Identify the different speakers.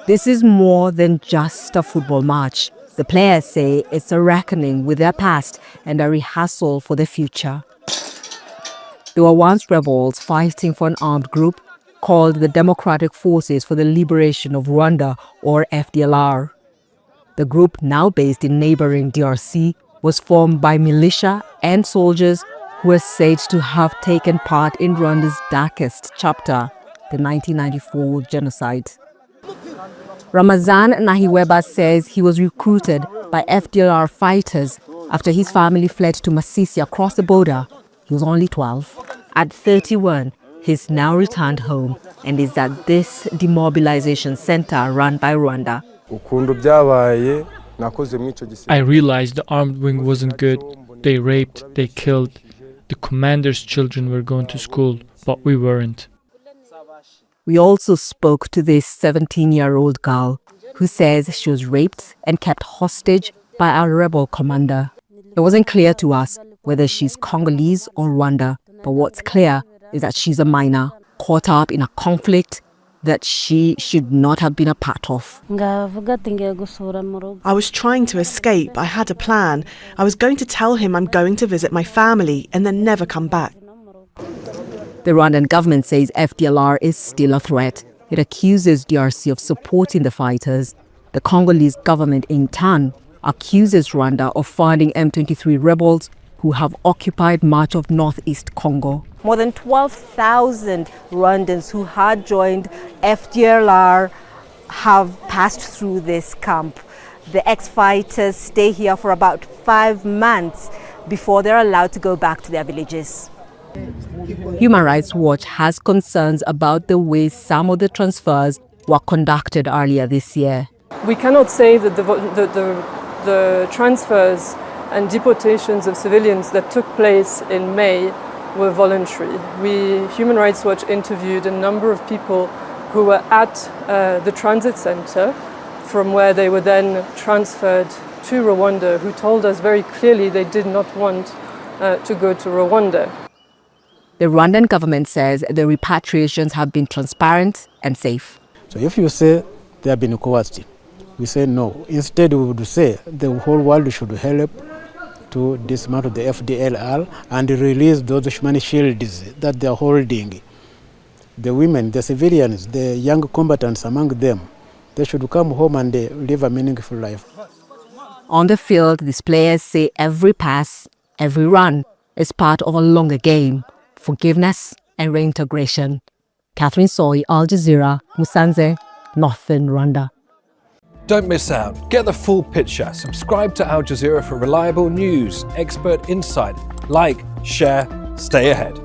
Speaker 1: This is more than just a football match. The players say it's a reckoning with their past and a rehearsal for the future. They were once rebels fighting for an armed group called the Democratic Forces for the Liberation of Rwanda, or FDLR. The group, now based in neighboring DRC, was formed by militia and soldiers who were said to have taken part in Rwanda's darkest chapter, the 1994 genocide. Ramazan Nahiweba says he was recruited by FDLR fighters after his family fled to Masisi across the border. He was only 12. At 31, he's now returned home and is at this demobilization center run by Rwanda.
Speaker 2: I realized the armed wing wasn't good. They raped, they killed. The commander's children were going to school, but we weren't.
Speaker 1: We also spoke to this 17-year-old girl who says she was raped and kept hostage by a rebel commander. It wasn't clear to us whether she's Congolese or Rwanda, but what's clear is that she's a minor caught up in a conflict that she should not have been a part of.
Speaker 3: I was trying to escape. I had a plan. I was going to tell him I'm going to visit my family and then never come back.
Speaker 1: The Rwandan government says FDLR is still a threat. It accuses DRC of supporting the fighters. The Congolese government, in turn, accuses Rwanda of funding M23 rebels who have occupied much of northeast Congo. More than 12,000 Rwandans who had joined FDLR have passed through this camp. The ex-fighters stay here for about 5 months before they're allowed to go back to their villages. Human Rights Watch has concerns about the way some of the transfers were conducted earlier this year.
Speaker 4: We cannot say that the transfers and deportations of civilians that took place in May were voluntary. Human Rights Watch interviewed a number of people who were at the transit center from where they were then transferred to Rwanda, who told us very clearly they did not want to go to Rwanda.
Speaker 1: The Rwandan government says the repatriations have been transparent and safe.
Speaker 5: So if you say they have been coerced, we say no. Instead, we would say the whole world should help to dismantle the FDLR and release those human shields that they are holding. The women, the civilians, the young combatants among them, they should come home and live a meaningful life.
Speaker 1: On the field, these players say every pass, every run is part of a longer game. Forgiveness and reintegration. Catherine Soy, Al Jazeera, Musanze, Northern Rwanda.
Speaker 6: Don't miss out. Get the full picture. Subscribe to Al Jazeera for reliable news, expert insight. Like, share, stay ahead.